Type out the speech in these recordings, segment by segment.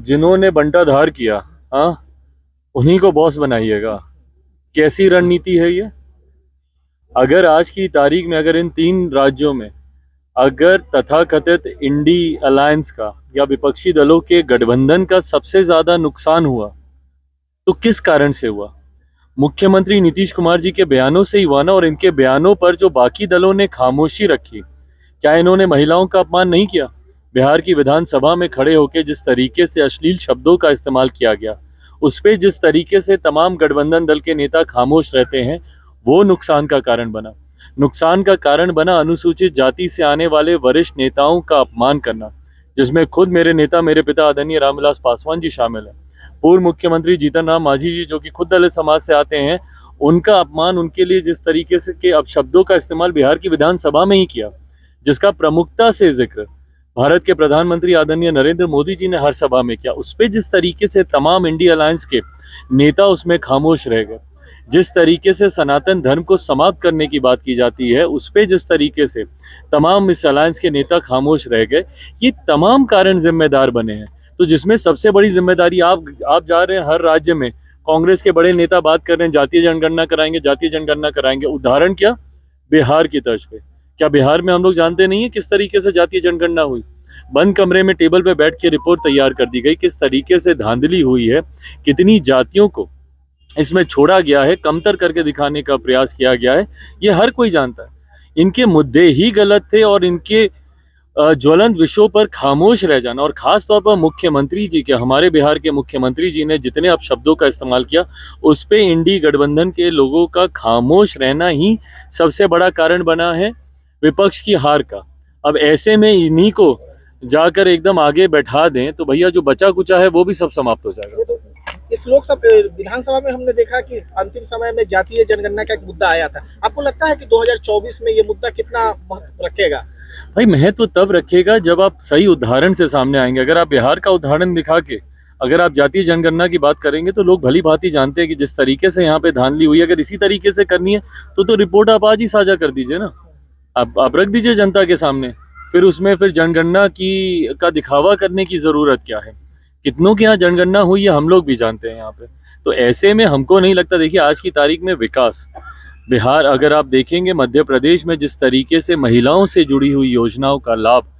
जिन्होंने बंटाधार किया, हाँ, उन्हीं को बॉस बनाइएगा। कैसी रणनीति है ये? अगर आज की तारीख में अगर इन 3 राज्यों में अगर तथाकथित इंडी अलायंस का या विपक्षी दलों के गठबंधन का सबसे ज्यादा नुकसान हुआ तो किस कारण से हुआ? मुख्यमंत्री नीतीश कुमार जी के बयानों से ही हुआ ना। और इनके बयानों पर जो बाकी दलों ने खामोशी रखी, क्या इन्होंने महिलाओं का अपमान नहीं किया? बिहार की विधानसभा में खड़े होकर जिस तरीके से अश्लील शब्दों का इस्तेमाल किया गया, उस पे जिस तरीके से तमाम गठबंधन दल के नेता खामोश रहते हैं, वो नुकसान का कारण बना। नुकसान का कारण बना अनुसूचित जाति से आने वाले वरिष्ठ नेताओं का अपमान करना, जिसमें खुद मेरे नेता, मेरे पिता आदरणीय रामविलास पासवान जी शामिल हैं। पूर्व मुख्यमंत्री जीतन राम मांझी जी, जो कि खुद दलित समाज से आते हैं, उनका अपमान, उनके लिए जिस तरीके से के अपशब्दों का इस्तेमाल बिहार की विधानसभा में ही किया, जिसका प्रमुखता से जिक्र भारत के प्रधानमंत्री आदरणीय नरेंद्र मोदी जी ने हर सभा में किया, उस पर जिस तरीके से तमाम इंडिया अलायंस के नेता उसमें खामोश रह गए, जिस तरीके से सनातन धर्म को समाप्त करने की बात की जाती है, उस पे जिस तरीके से तमाम इस अलायंस के नेता खामोश रह गए, ये तमाम कारण जिम्मेदार बने हैं। तो जिसमें सबसे बड़ी जिम्मेदारी आप जा रहे हैं, हर राज्य में कांग्रेस के बड़े नेता बात कर रहे हैं जातीय जनगणना कराएंगे, जातीय जनगणना कराएंगे। उदाहरण क्या? बिहार की तर्ज पे। क्या बिहार में हम लोग जानते नहीं है किस तरीके से जातीय जनगणना हुई? बंद कमरे में टेबल पे बैठ के रिपोर्ट तैयार कर दी गई, किस तरीके से धांधली हुई है, कितनी जातियों को इसमें छोड़ा गया है, कमतर करके दिखाने का प्रयास किया गया है, ये हर कोई जानता है। इनके मुद्दे ही गलत थे और इनके ज्वलंत विषयों पर खामोश रह जाना, और खास तौर पर मुख्यमंत्री जी के, हमारे बिहार के मुख्यमंत्री जी ने जितने अपशब्दों का इस्तेमाल किया, उस पे इंडी गठबंधन के लोगों का खामोश रहना ही सबसे बड़ा कारण बना है विपक्ष की हार का। अब ऐसे में इन्हीं को जाकर एकदम आगे बैठा दें तो भैया जो बचा कुचा है वो भी सब समाप्त हो जाएगा। इस लोकसभा विधानसभा में हमने देखा कि अंतिम समय में जातीय जनगणना का एक मुद्दा आया था। आपको लगता है कि 2024 में ये मुद्दा कितना महत्व रखेगा? भाई, महत्व तब रखेगा जब आप सही उदाहरण से सामने आएंगे। अगर आप बिहार का उदाहरण दिखा के अगर आप जातीय जनगणना की बात करेंगे तो लोग भली भांति जानते हैं कि जिस तरीके से यहाँ पे धांधली हुई, अगर इसी तरीके से करनी है तो रिपोर्ट आप आज ही साझा कर दीजिए ना, आप रख दीजिए जनता के सामने। फिर उसमें फिर जनगणना का दिखावा करने की जरूरत क्या है? कितनों के यहाँ जनगणना हुई है हम लोग भी जानते हैं यहाँ पे। तो ऐसे में हमको नहीं लगता, देखिए आज की तारीख में विकास बिहार, अगर आप देखेंगे मध्य प्रदेश में जिस तरीके से महिलाओं से जुड़ी हुई योजनाओं का लाभ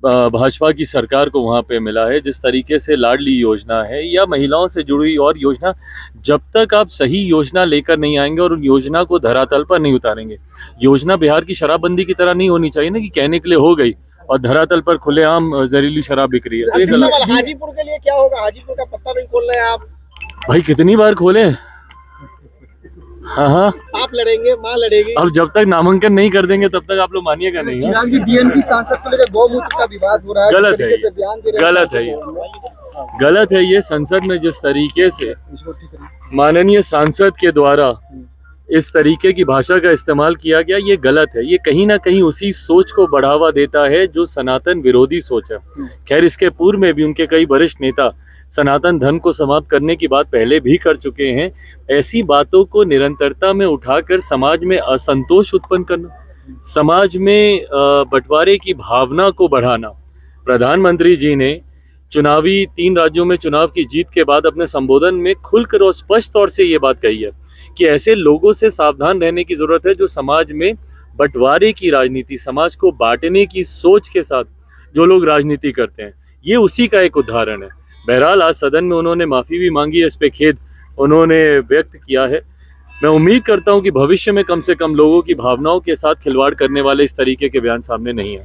भाजपा की सरकार को वहाँ पे मिला है, जिस तरीके से लाडली योजना है या महिलाओं से जुड़ी हुई और योजना, जब तक आप सही योजना लेकर नहीं आएंगे और उन योजना को धरातल पर नहीं उतारेंगे, योजना बिहार की शराबबंदी की तरह नहीं होनी चाहिए ना कि कहने के लिए हो गई और धरातल पर खुलेआम जहरीली शराब बिक रही है। हाजीपुर के लिए क्या होगा? हाजीपुर का पत्ता नहीं खोल रहे हैं आप। भाई कितनी बार खोले? हाँ, आप लड़ेंगे, माँ लड़ेगी। अब जब तक नामांकन नहीं कर देंगे तब तक आप लोग मानिएगा नहीं। डीएमपी सांसद को लेकर गौमूत्र का विवाद हो रहा है, गलत है, गलत है ये। संसद में जिस तरीके से माननीय सांसद के द्वारा इस तरीके की भाषा का इस्तेमाल किया गया, ये गलत है। ये कहीं ना कहीं उसी सोच को बढ़ावा देता है जो सनातन विरोधी सोच है। खैर, इसके पूर्व में भी उनके कई वरिष्ठ नेता सनातन धर्म को समाप्त करने की बात पहले भी कर चुके हैं। ऐसी बातों को निरंतरता में उठाकर समाज में असंतोष उत्पन्न करना, समाज में बंटवारे की भावना को बढ़ाना। प्रधानमंत्री जी ने 3 राज्यों में चुनाव की जीत के बाद अपने संबोधन में खुलकर और स्पष्ट तौर से ये बात कही है कि ऐसे लोगों से सावधान रहने की जरूरत है जो समाज में बंटवारे की राजनीति, समाज को बांटने की सोच के साथ जो लोग राजनीति करते हैं। ये उसी का एक उदाहरण है। बहरहाल आज सदन में उन्होंने माफी भी मांगी है, इस पे खेद उन्होंने व्यक्त किया है। मैं उम्मीद करता हूं कि भविष्य में कम से कम लोगों की भावनाओं के साथ खिलवाड़ करने वाले इस तरीके के बयान सामने नहीं है।